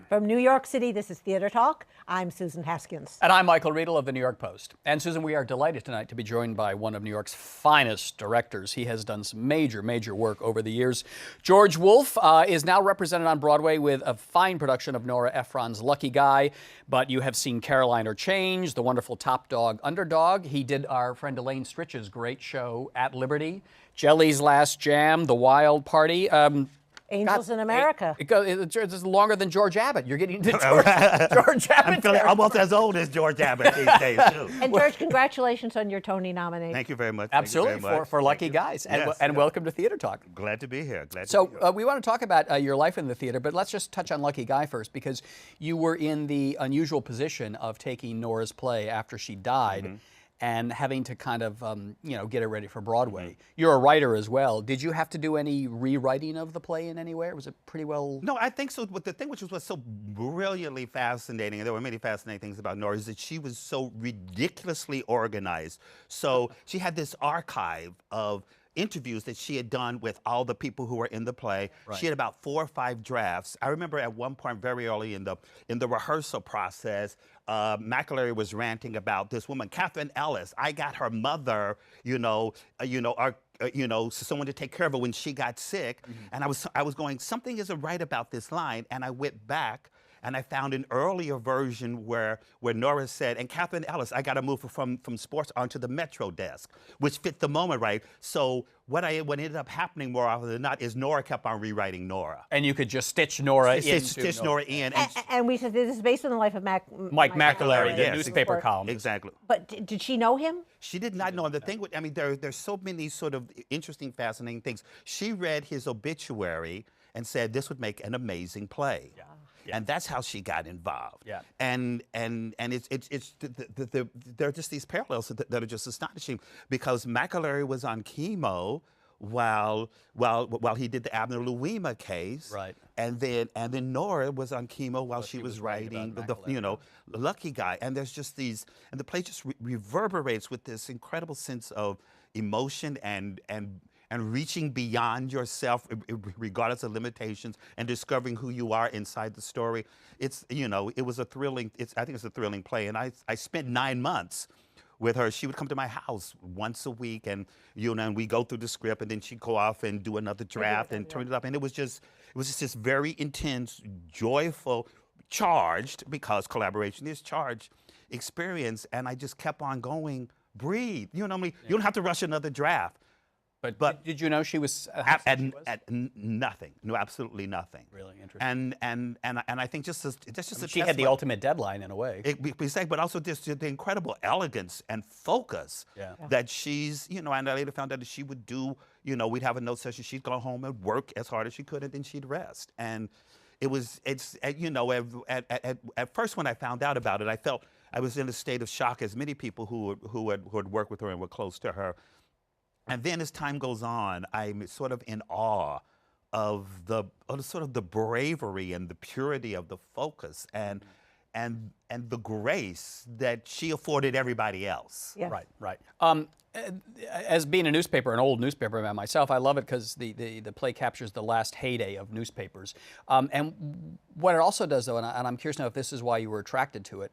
From New York City, this is Theater Talk. I'm Susan Haskins. And I'm Michael Riedel of the New York Post. And Susan, we are delighted tonight to be joined by one of New York's finest directors. He has done some major work over the years. George Wolfe is now represented on Broadway with a fine production of Nora Ephron's Lucky Guy. But you have seen Caroline or Change, the wonderful Top Dog Underdog. He did our friend Elaine Stritch's great show At Liberty, Jelly's Last Jam, The Wild Party. Angels in America. It's longer than George Abbott. You're getting into George Abbott. I'm feeling almost as old as George Abbott these days, too. And George, congratulations on your Tony nomination. Thank you very much. Absolutely, for Lucky Guys. And welcome to Theater Talk. Glad to be here. We want to talk about your life in the theater, but let's just touch on Lucky Guy first, because you were in the unusual position of taking Nora's play after she died. And having to kind of, get it ready for Broadway. You're a writer as well. Did you have to do any rewriting of the play in any way? Or was it pretty well? No, I think so. But the thing which was so brilliantly fascinating, and there were many fascinating things about Nora, is that she was so ridiculously organized. So she had this archive of interviews that she had done with all the people who were in the play. Right. She had about 4 or 5 drafts. I remember at one point very early in the rehearsal process, McAlery was ranting about this woman, Catherine Ellis. I got her mother, someone to take care of her when she got sick. And I was going, something isn't right about this line. And I went back and I found an earlier version where Nora said, and Catherine Ellis, I got to move her from sports onto the Metro desk, which fit the moment, right? So what ended up happening more often than not is Nora kept on rewriting Nora. And you could just stitch Nora in. Stitch Nora in. And we said this is based on the life of Mike McAlery, the yes, newspaper columnist. Exactly. But did she know him? She did not know him. The thing with, there's so many sort of interesting, fascinating things. She read his obituary and said this would make an amazing play. Yeah. Yeah. And that's how she got involved. Yeah. And there are just these parallels that are just astonishing, because McAlery was on chemo while he did the Abner Louima case. Right. And then Nora was on chemo while she was writing the Lucky Guy. And there's just these, and the play just reverberates with this incredible sense of emotion and reaching beyond yourself, regardless of limitations, and discovering who you are inside the story. It's, it was a thrilling, I think it's a thrilling play. And I spent 9 months with her. She would come to my house once a week, and and we go through the script, and then she'd go off and do another draft and turn it up. And it was just this very intense, joyful, charged, because collaboration is charged, experience. And I just kept on going, breathe. You don't have to rush another draft. But did you know she was at nothing? No, absolutely nothing. Really interesting. And I think she had the ultimate deadline in a way. But also just the incredible elegance and focus that she's, and I later found out that she would do. We'd have a note session. She'd go home and work as hard as she could, and then she'd rest. And at first when I found out about it, I felt I was in a state of shock, as many people who had worked with her and were close to her. And then as time goes on, I'm sort of in awe of the bravery and the purity of the focus and the grace that she afforded everybody else. Yeah. Right. As being an old newspaper man myself, I love it because the play captures the last heyday of newspapers. And what it also does, though, and I'm curious to know if this is why you were attracted to it,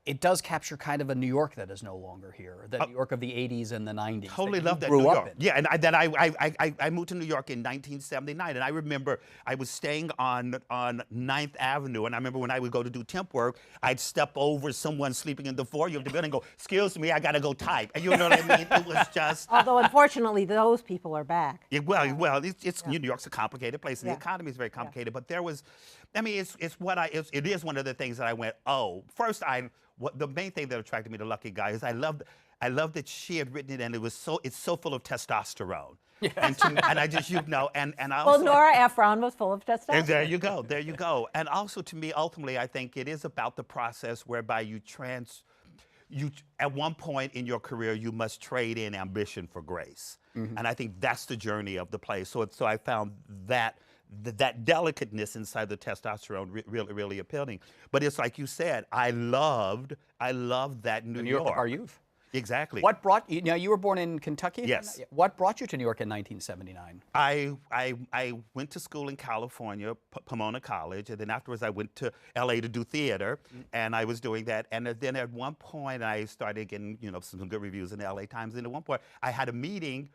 it does capture kind of a New York that is no longer here, the New York of the 80s and the 90s. Totally love that New York. Yeah, and I moved to New York in 1979, and I remember I was staying on 9th Avenue, and I remember when I would go to do temp work, I'd step over someone sleeping in the foyer of the building and go, "Excuse me, I gotta go type." And you know what I mean? It was just. Although unfortunately, those people are back. Yeah, New York's a complicated place, and the economy is very complicated. But there was, it is one of the things that I went, oh, first the main thing that attracted me to Lucky Guy is I loved that she had written it, and it's so full of testosterone. Yeah. And I just, and I also. Well, Nora Ephron was full of testosterone. And there you go. And also, to me, ultimately, I think it is about the process whereby you at one point in your career, you must trade in ambition for grace. And I think that's the journey of the play. So I found that delicateness inside the testosterone really appealing. But it's like you said, I loved that New York. Our youth. Exactly. What brought you? Now you were born in Kentucky. Yes. What brought you to New York in 1979? I went to school in California, Pomona College, and then afterwards I went to LA to do theater, and I was doing that. And then at one point I started getting, some good reviews in the LA Times. And at one point I had a meeting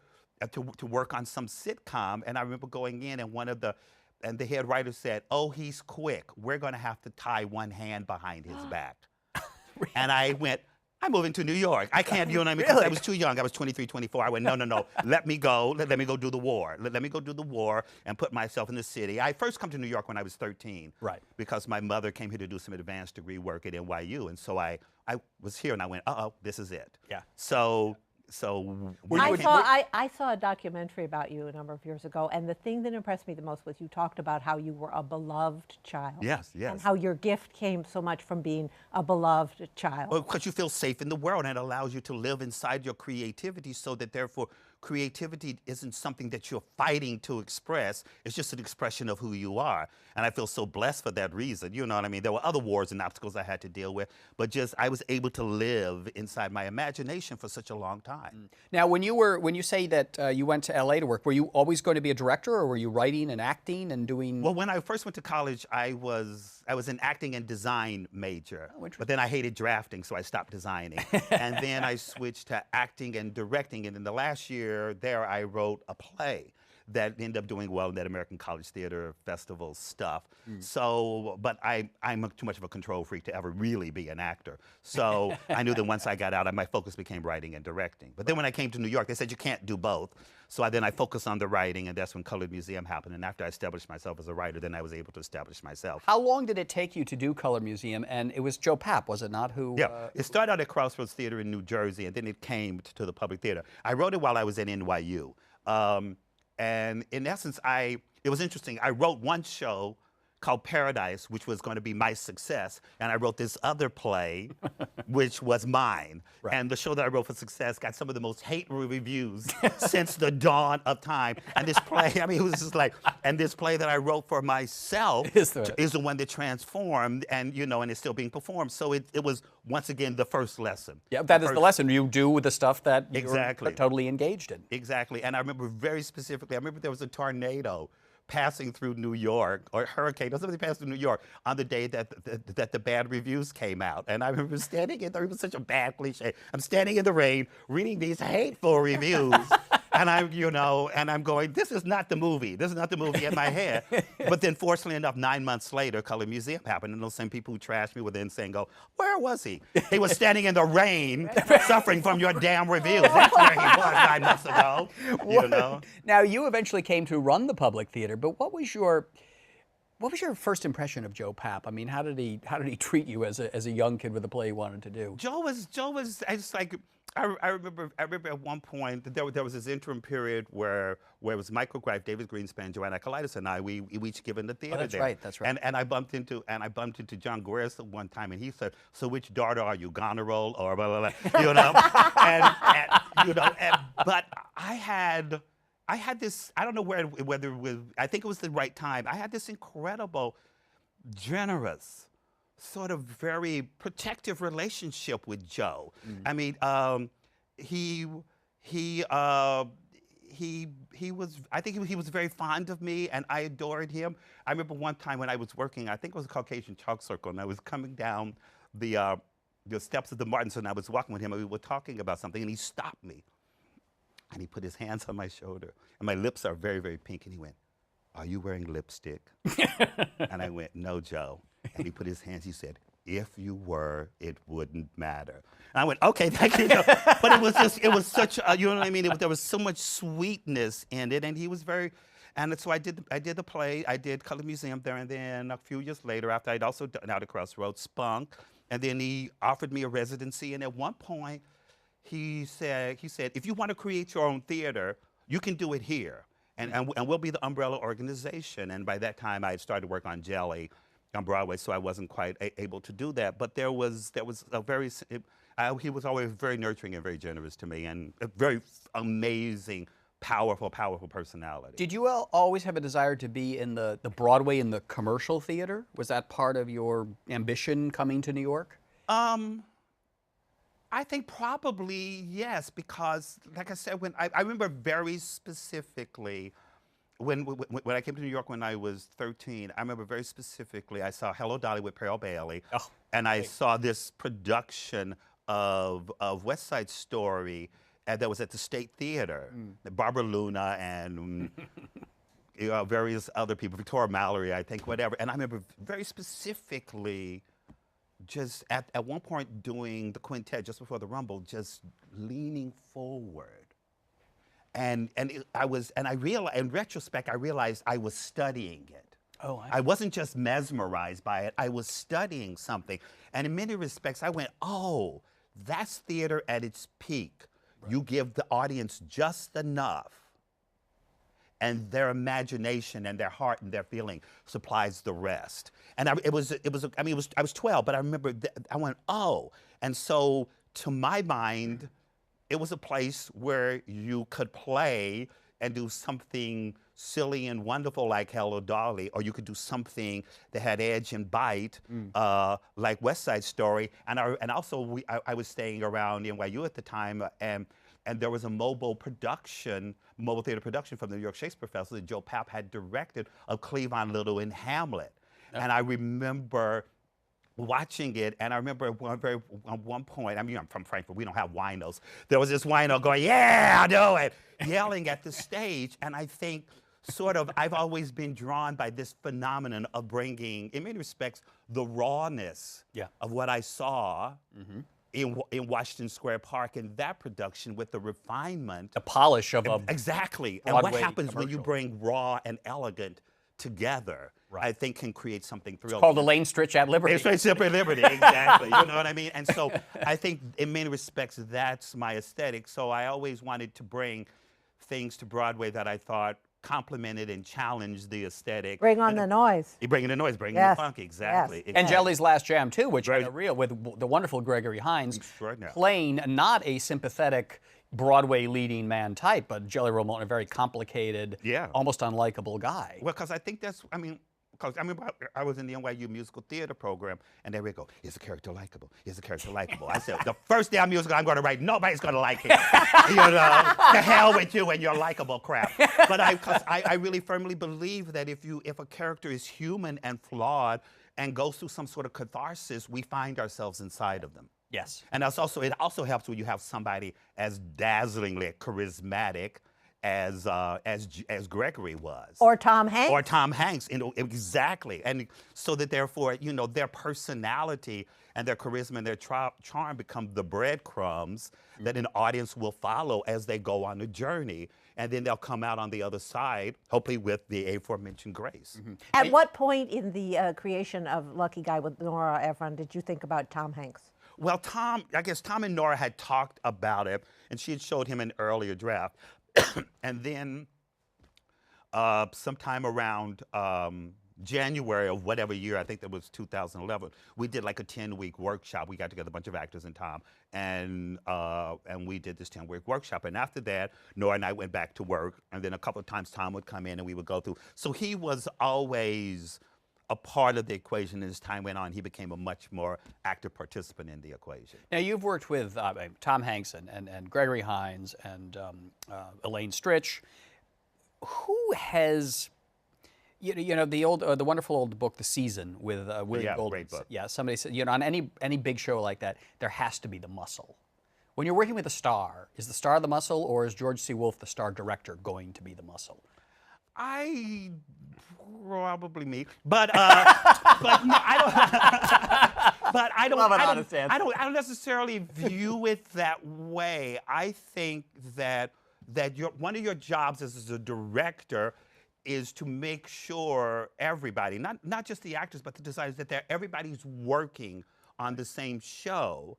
to work on some sitcom, and I remember going in, and the head writer said, "Oh, he's quick. We're going to have to tie one hand behind his back." And I went, "I'm moving to New York. I can't," you know what I mean? Because I was too young. I was 23, 24. I went, no. Let me go. Let me go do the war. Let me go do the war and put myself in the city. I first come to New York when I was 13. Right. Because my mother came here to do some advanced degree work at NYU. And so I was here and I went, this is it. Yeah. So I saw a documentary about you a number of years ago, and the thing that impressed me the most was you talked about how you were a beloved child. Yes. And how your gift came so much from being a beloved child. Well, because you feel safe in the world, and it allows you to live inside your creativity, so that therefore creativity isn't something that you're fighting to express. It's just an expression of who you are. And I feel so blessed for that reason. You know what I mean? There were other wars and obstacles I had to deal with, but just I was able to live inside my imagination for such a long time. Now, when you say that you went to LA to work, were you always going to be a director, or were you writing and acting and doing? Well, when I first went to college, I was an acting and design major, but then I hated drafting, so I stopped designing. And then I switched to acting and directing, and in the last year there I wrote a play that ended up doing well in that American College Theater Festival stuff. So, but I'm too much of a control freak to ever really be an actor. So I knew that once I got out, my focus became writing and directing. But then when I came to New York, they said you can't do both. So then I focused on the writing, and that's when Colored Museum happened. And after I established myself as a writer, then I was able to establish myself. How long did it take you to do Colored Museum? And it was Joe Papp, was it not? Yeah, it started out at Crossroads Theater in New Jersey, and then it came to the Public Theater. I wrote it while I was at NYU. And in essence, it was interesting. I wrote one show called Paradise, which was going to be my success, and I wrote this other play, which was mine. Right. And the show that I wrote for success got some of the most hateful reviews since the dawn of time. And this play, I mean, it was just like, and this play that I wrote for myself is the one that transformed, and and it's still being performed. So it was once again the first lesson. Yeah, that is the lesson. You do the stuff that you're totally engaged in. Exactly. And I remember very specifically, there was a tornado passing through New York, or hurricane, or something passed through New York on the day that the bad reviews came out. And I remember standing in there, it was such a bad cliche. I'm standing in the rain, reading these hateful reviews, and I'm going, this is not the movie. This is not the movie in my head. But then fortunately enough, 9 months later, Colored Museum happened, and those same people who trashed me were then saying, where was he? He was standing in the rain, suffering from your damn reviews. That's where he was 9 months ago, Now, you eventually came to run the Public Theater, but what was your first impression of Joe Papp? I mean, how did he treat you as a young kid with a play he wanted to do? Joe was just like, I remember at one point that there was this interim period where it was Michael Greif, David Greenspan, Joanna Colitis, and I we each given the theater there. That's right. And I bumped into John Guerres one time, and he said, "So which daughter are you, Goneril or blah blah blah?" But I had this, I don't know whether it was, I think it was the right time. I had this incredible, generous, sort of very protective relationship with Joe. I mean, he was, I think he was very fond of me, and I adored him. I remember one time when I was working, I think it was a Caucasian Chalk Circle, and I was coming down the steps of the Martins, and I was walking with him, and we were talking about something, and he stopped me. And he put his hands on my shoulder, and my lips are very, very pink, and he went, "Are you wearing lipstick?" And I went, "No, Joe." And he put his hands, he said, "If you were, it wouldn't matter." And I went, "Okay, thank you." But it was such, you know what I mean? There was so much sweetness in it, and he was very, and so I did the play, I did Colored Museum there, and then a few years later, after I'd also done Out at Crossroads, Spunk, and then he offered me a residency, and at one point, he said, "If you want to create your own theater, you can do it here, and we'll be the umbrella organization." And by that time, I had started work on Jelly on Broadway, so I wasn't quite able to do that. But there was a very, he was always very nurturing and very generous to me, and a very amazing, powerful personality. Did you always have a desire to be in the Broadway, in the commercial theater? Was that part of your ambition coming to New York? I think probably yes, because like I said, when I remember very specifically when I came to New York when I was 13, I remember very specifically I saw Hello Dolly with Pearl Bailey, Oh, and I saw this production of West Side Story that was at the State Theater. Barbara Luna and various other people, Victoria Mallory, I think, whatever. And I remember very specifically just at one point doing the quintet just before the Rumble, just leaning forward. And I realized, in retrospect, I realized I was studying it. Oh, I wasn't just mesmerized by it, I was studying something. And in many respects, I went, oh, that's theater at its peak. Right. You give the audience just enough, and their imagination and their heart and their feeling supplies the rest. And I was 12, but I remember I went, oh. And so to my mind, it was a place where you could play and do something silly and wonderful like Hello Dolly, or you could do something that had edge and bite, like West Side Story. And also I was staying around NYU at the time, and there was a mobile theater production from the New York Shakespeare Festival that Joe Papp had directed of Cleavon Little in Hamlet. And I remember watching it, and I remember at one point, I mean, I'm from Frankfurt, we don't have winos. There was this wino going, yeah, I know it, yelling at the stage. And I think I've always been drawn by this phenomenon of bringing, in many respects, the rawness of what I saw in Washington Square Park in that production with the refinement. The polish of a exactly. Broadway and what happens commercial. when you bring raw and elegant together, I think can create something thrilling. It's called the Lane Stritch at Liberty. Stritch at Liberty, exactly. You know what I mean? And so I think in many respects that's my aesthetic. So I always wanted to bring things to Broadway that I thought complemented and challenged the aesthetic. Bring on the noise. You bring in the noise, bring in the funk, exactly. And Jelly's Last Jam too, which is real with the wonderful Gregory Hines playing not a sympathetic Broadway leading man type, but Jelly Roll Morton, a very complicated, almost unlikable guy. Well, because I think that's, because I was in the NYU musical theater program, and there we go. Is the character likable? Is the character likable? I said, the first damn musical I'm going to write, nobody's going to like him. You know, to hell with you and your likable crap. But I really firmly believe that if a character is human and flawed and goes through some sort of catharsis, we find ourselves inside of them. Yes. And it also helps when you have somebody as dazzlingly charismatic as Gregory was. Or Tom Hanks. Or Tom Hanks, exactly. And so that therefore, their personality and their charisma and their charm become the breadcrumbs that an audience will follow as they go on the journey. And then they'll come out on the other side, hopefully with the aforementioned grace. At what point in the creation of Lucky Guy with Nora Ephron did you think about Tom Hanks? Well, I guess Tom and Nora had talked about it, and she had showed him an earlier draft. And then sometime around January of whatever year, I think that was 2011, we did like a 10-week workshop. We got together a bunch of actors and Tom, and we did this 10-week workshop. And after that, Nora and I went back to work, and then a couple of times Tom would come in and we would go through. So he was always a part of the equation. As time went on, he became a much more active participant in the equation. Now, you've worked with Tom Hanks and Gregory Hines and Elaine Stritch. Who has, the wonderful old book, The Season, with William Goldman? Great book. Yeah, somebody said, on any big show like that, there has to be the muscle. When you're working with a star, is the star the muscle, or is George C. Wolfe, the star director, going to be the muscle? Probably me, but no, I don't. But I don't. I don't necessarily view it that way. I think that one of your jobs as a director is to make sure everybody, not just the actors, but the designers, that everybody's working on the same show,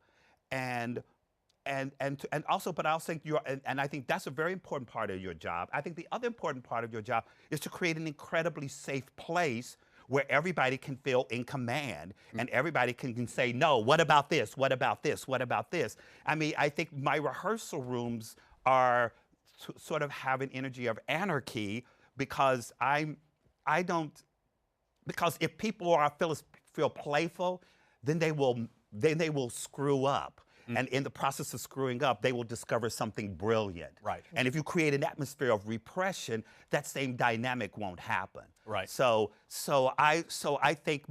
and also, but I also think and I think that's a very important part of your job. I think the other important part of your job is to create an incredibly safe place where everybody can feel in command and everybody can say, no, what about this? What about this? What about this? I mean, I think my rehearsal rooms are sort of have an energy of anarchy because because if people feel playful, then they will screw up. And in the process of screwing up, they will discover something brilliant. Right. And if you create an atmosphere of repression, that same dynamic won't happen. Right. So I think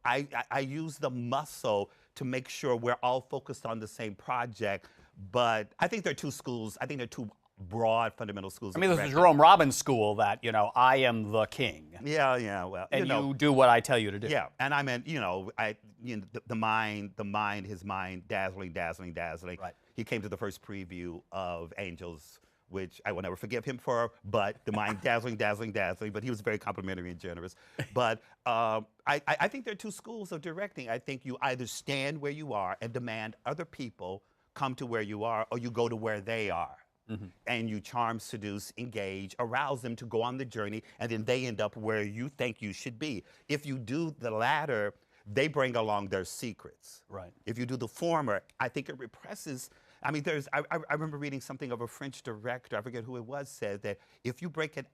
I use the muscle to make sure we're all focused on the same project. But I think there are two schools. I think there are two broad fundamental schools. I mean, there's the Jerome Robbins school that, I am the king. Yeah, well, and you do what I tell you to do. Yeah, and I meant, the mind, his mind, dazzling. Right. He came to the first preview of Angels, which I will never forgive him for, but the mind, dazzling, but he was very complimentary and generous. But I think there are two schools of directing. I think you either stand where you are and demand other people come to where you are, or you go to where they are. And you charm, seduce, engage, arouse them to go on the journey, and then they end up where you think you should be. If you do the latter, they bring along their secrets. Right. If you do the former, I think it represses. I mean, I remember reading something of a French director, I forget who it was, said that if you break an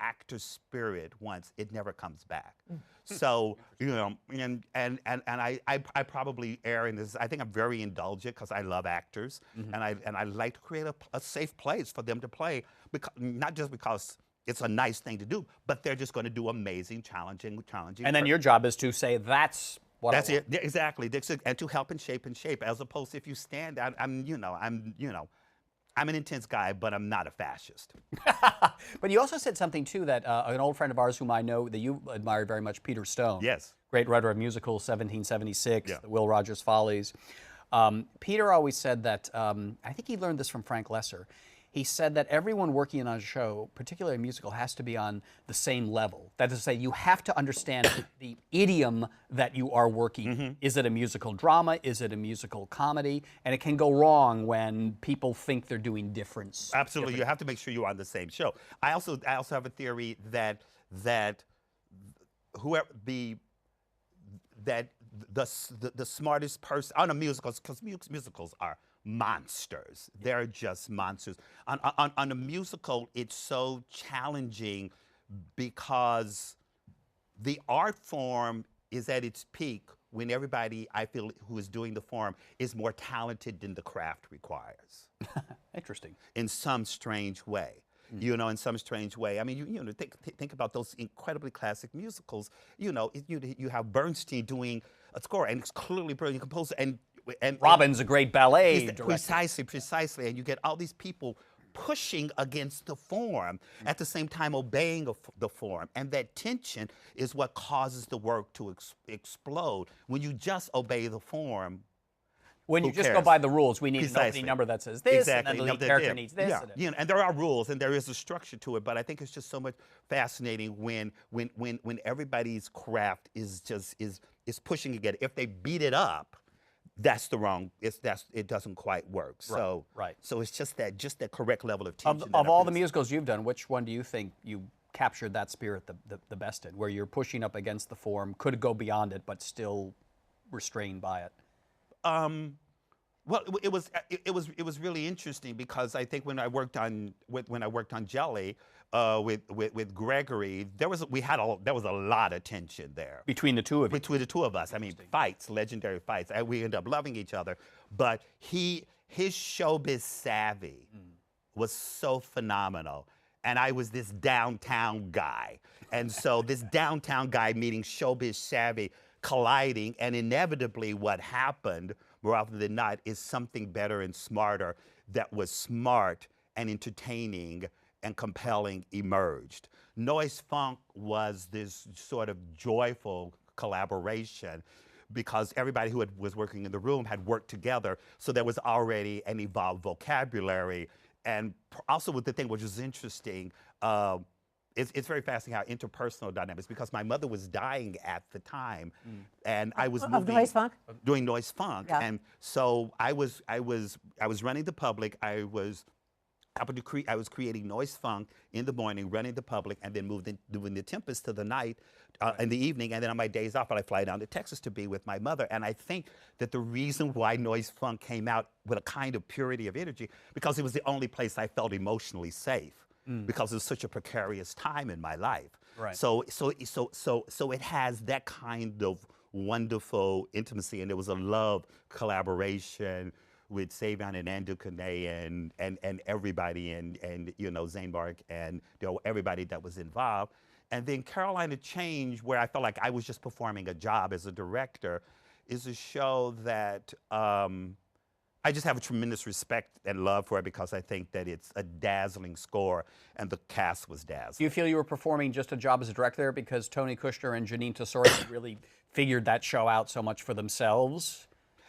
actor's spirit once, it never comes back. So, and I probably err in this. I think I'm very indulgent because I love actors, and I like to create a safe place for them to play, because, not just because it's a nice thing to do, but they're just going to do amazing, challenging. And then your job is to say, that's what I want. That's it, exactly, and to help and shape, as opposed to if you stand out, I'm an intense guy, but I'm not a fascist. But you also said something, too, that an old friend of ours whom I know that you admire very much, Peter Stone. Yes. Great writer of musicals, 1776, Yeah. the Will Rogers Follies. Peter always said that, I think he learned this from Frank Lesser. He said that everyone working on a show, particularly a musical, has to be on the same level. That is to say, you have to understand the idiom that you are working. Is it a musical drama? Is it a musical comedy? And it can go wrong when people think they're doing different. Absolutely, you have to make sure you're on the same show. I also have a theory that whoever the smartest person on a musical, because musicals are monsters. They're just monsters. On a musical, it's so challenging because the art form is at its peak when everybody, I feel, who is doing the form is more talented than the craft requires. Interesting. In some strange way. In some strange way. I mean, think about those incredibly classic musicals. You have Bernstein doing a score, and it's clearly brilliant composer, and Robin's a great ballet director. Precisely, and you get all these people pushing against the form at the same time obeying the form, and that tension is what causes the work to explode. When you just obey the form, when you just go by the rules, we need an opening number that says this, and then the lead character needs this. Yeah, and there are rules, and there is a structure to it. But I think it's just so much fascinating when everybody's craft is pushing again. If they beat it up, that's the wrong. It doesn't quite work. So So it's just that correct level of tension. Of all the musicals you've done, which one do you think you captured that spirit the best in, where you're pushing up against the form, could go beyond it, but still restrained by it? Well, it was really interesting because I think when I worked on Jelly with Gregory, there was a lot of tension there between the two of you. Between the two of us, I mean, fights, legendary fights. We ended up loving each other, but his showbiz savvy was so phenomenal, and I was this downtown guy, and so this downtown guy meeting showbiz savvy, colliding, and inevitably what happened, more often than not, is something better and smarter that was smart and entertaining and compelling emerged. Noise Funk was this sort of joyful collaboration because everybody who was working in the room had worked together, so there was already an evolved vocabulary. And also with the thing which is interesting, it's very fascinating how interpersonal dynamics, because my mother was dying at the time, and I was moving, Noise Funk? doing Noise Funk, Yeah. and so I was running the public. I was creating Noise Funk in the morning, running the public, and then doing the Tempest to the night in the evening, and then on my days off, I fly down to Texas to be with my mother. And I think that the reason why Noise Funk came out with a kind of purity of energy, because it was the only place I felt emotionally safe. Because it was such a precarious time in my life. Right. So it has that kind of wonderful intimacy, and there was a love collaboration with Savion and Andrew Kane and everybody, and you know, Zanemark and everybody that was involved. And then Carolina Change, where I felt like I was just performing a job as a director, is a show that I just have a tremendous respect and love for it, because I think that it's a dazzling score, and the cast was dazzling. Do you feel you were performing just a job as a director because Tony Kushner and Janine Tesori really figured that show out so much for themselves?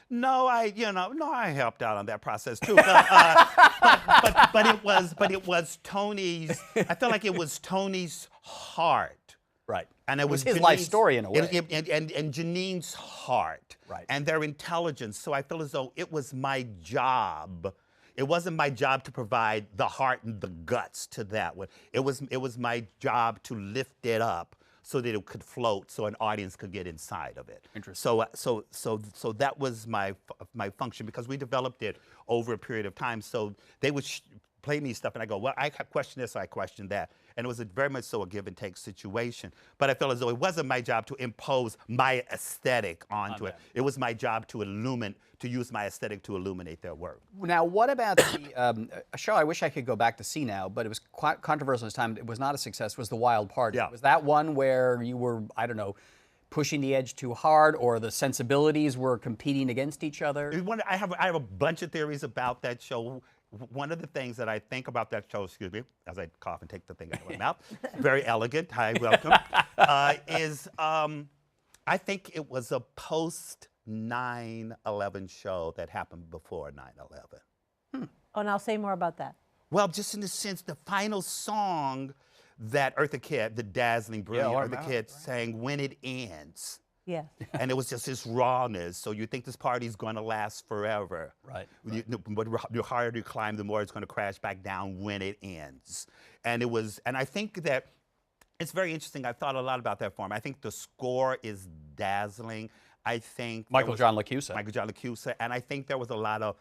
No, I helped out on that process too. But it was Tony's. I felt like it was Tony's heart. Right. And it was his life story in a way. And Janine's heart. Right. And their intelligence. So I feel as though it was my job. It wasn't my job to provide the heart and the guts to that one. It was my job to lift it up so that it could float, so an audience could get inside of it. Interesting. So that was my function, because we developed it over a period of time. So they would play me stuff, and I go, well, I question this, I question that. And it was very much so a give and take situation. But I felt as though it wasn't my job to impose my aesthetic onto it. It was my job to use my aesthetic to illuminate their work. Now, what about the a show I wish I could go back to see now, but it was quite controversial at the time. It was not a success. Was The Wild Party? Yeah. Was that one where you were, I don't know, pushing the edge too hard, or the sensibilities were competing against each other? I have a bunch of theories about that show. One of the things that I think about that show, excuse me, as I cough and take the thing out of my mouth, very elegant, hi, welcome, is I think it was a post 9/11 show that happened before 9/11. Oh, and I'll say more about that. Well, just in the sense, the final song that Eartha Kitt, the dazzling, brilliant Eartha Kitt, sang, "When It Ends." Yeah. And it was just this rawness. So you think this party's going to last forever. Right. But the harder you climb, the more it's going to crash back down when it ends. And I think that it's very interesting. I've thought a lot about that form. I think the score is dazzling. I think Michael John LaChiusa. And I think there was a lot of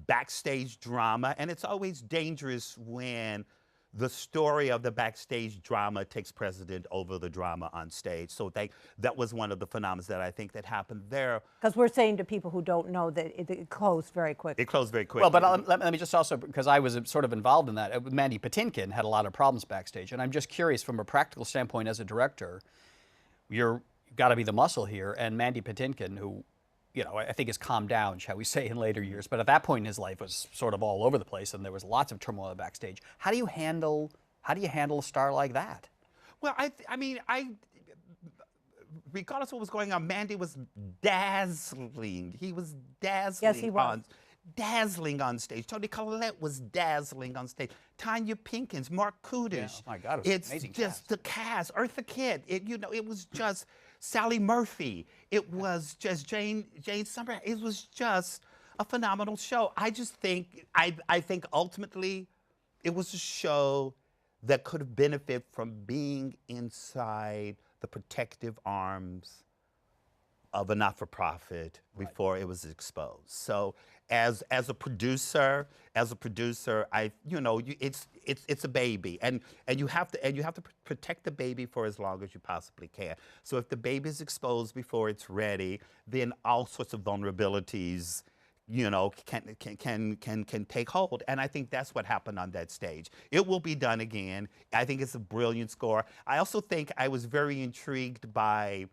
backstage drama. And it's always dangerous when the story of the backstage drama takes precedent over the drama on stage. So that was one of the phenomena that I think that happened there. Because we're saying to people who don't know that it closed very quickly. It closed very quickly. Well, but let me just also, because I was sort of involved in that, Mandy Patinkin had a lot of problems backstage. And I'm just curious, from a practical standpoint as a director, you've got to be the muscle here. And Mandy Patinkin, who, you know, I think has calmed down, shall we say, in later years. But at that point in his life was sort of all over the place, and there was lots of turmoil backstage. How do you handle a star like that? Well, regardless of what was going on, Mandy was dazzling. He was dazzling. Yes, he was. Dazzling on stage. Tony Collette was dazzling on stage. Tanya Pinkins, Mark Kudish. Yeah, oh my God, it was amazing just the cast. Eartha Kitt. It was just Sally Murphy. It was just Jane Summer. It was just a phenomenal show. I just think, I think ultimately it was a show that could have benefited from being inside the protective arms of a not-for-profit before it was exposed. So as a producer, it's a baby, and you have to protect the baby for as long as you possibly can. So if the baby is exposed before it's ready, then all sorts of vulnerabilities, can take hold. And I think that's what happened on that stage. It will be done again. I think it's a brilliant score. I also think I was very intrigued by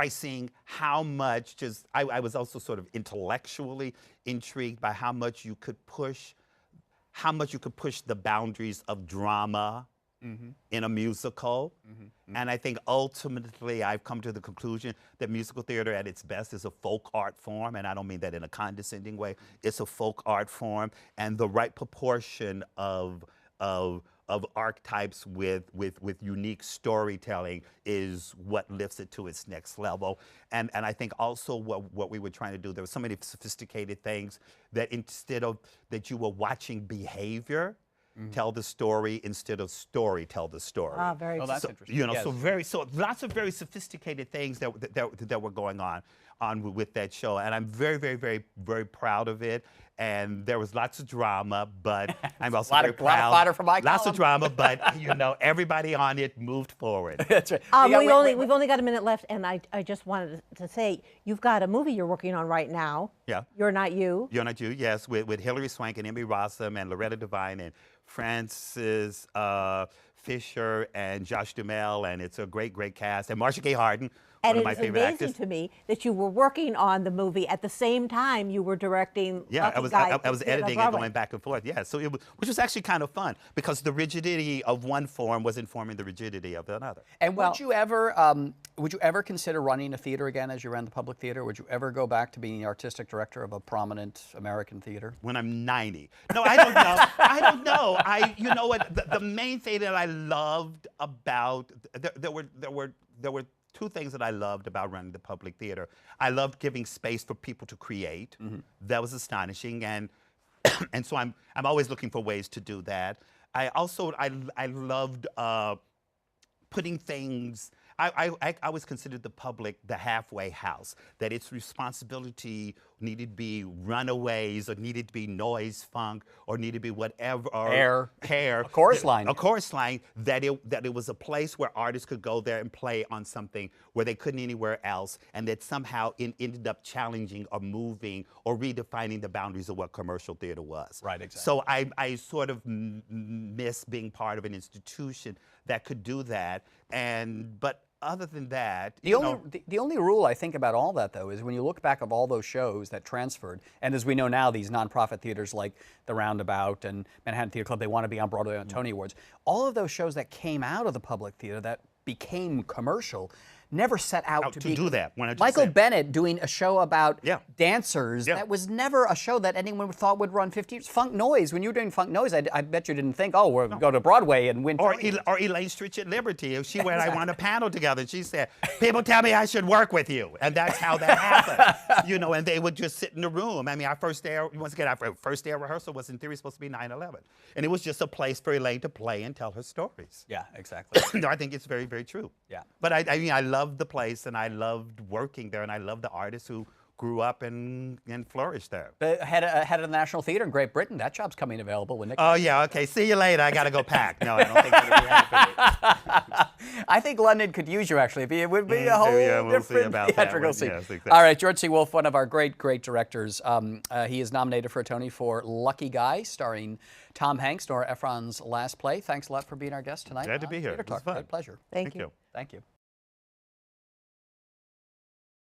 seeing how much I was also sort of intellectually intrigued by how much you could push the boundaries of drama in a musical. And I think ultimately I've come to the conclusion that musical theater at its best is a folk art form, and I don't mean that in a condescending way. It's a folk art form, and the right proportion of archetypes with unique storytelling is what lifts it to its next level. And I think also what we were trying to do, there were so many sophisticated things that instead of that you were watching behavior tell the story instead of story tell the story. Ah, very that's so, interesting. Yes. So lots of very sophisticated things that were going on with that show, and I'm very, very, very, very proud of it. and there was lots of drama, but I'm also Lot very of proud. fodder for my Lots column. of drama, but you know, everybody on it moved forward. That's right. We've only got a minute left, and I just wanted to say, you've got a movie you're working on right now. Yeah. You're Not You. You're Not You, yes, with Hilary Swank and Emmy Rossum and Loretta Devine and Francis Fisher and Josh Duhamel, and it's a great, great cast. And Marsha Gay Harden, one And of my it's favorite amazing actors. to me that you were working on the movie at the same time you were directing. Yeah, Lucky I Guy was on editing and Broadway. going back and forth. Yeah, so which was actually kind of fun because the rigidity of one form was informing the rigidity of another. And would you ever consider running a theater again as you ran the Public Theater? Would you ever go back to being the artistic director of a prominent American theater? When I'm 90. No, I don't know. I don't know. You know what? The main thing that I loved about there were two things that I loved about running the Public Theater. I loved giving space for people to create. That was astonishing, and and so I'm always looking for ways to do that. I also I loved putting things. I always considered the public the halfway house, that its responsibility needed to be runaways or needed to be noise funk or needed to be whatever. Or hair. A chorus line. A chorus line, that it was a place where artists could go there and play on something where they couldn't anywhere else, and that somehow it ended up challenging or moving or redefining the boundaries of what commercial theater was. Right, exactly. So I sort of miss being part of an institution that could do that, but other than that, the only rule I think about all that, though, is when you look back of all those shows that transferred, and as we know now, these nonprofit theaters like the Roundabout and Manhattan Theater Club, they want to be on Broadway on Tony Awards. All of those shows that came out of the Public Theater that became commercial never set out to do that. 100%. Michael Bennett doing a show about dancers, Yeah. that was never a show that anyone thought would run 50 years. Funk Noise, when you were doing Funk Noise, I bet you didn't think, oh, we'll go to Broadway and win. Or Elaine Stritch at Liberty. She and I were on a panel together, and she said, people tell me I should work with you. And that's how that happened. You know, and they would just sit in the room. I mean, our first day of rehearsal was in theory supposed to be 9/11. And it was just a place for Elaine to play and tell her stories. Yeah, exactly. No, I think it's very, very true. Yeah. But I mean, I loved the place, and I loved working there, and I loved the artists who grew up and flourished there. The head of the National Theatre in Great Britain, that job's coming available when Nick. Oh, yeah, okay. See you later. I got to go pack. No, I don't think that'll be happening. I think London could use you, actually. It would be a whole we'll see different about theatrical that scene. Yes, exactly. All right, George C. Wolfe, one of our great, great directors. He is nominated for a Tony for Lucky Guy, starring Tom Hanks, Nora Ephron's last play. Thanks a lot for being our guest tonight. Glad to be here. Theater It was Talk. fun. Great pleasure. Thank you. Thank you.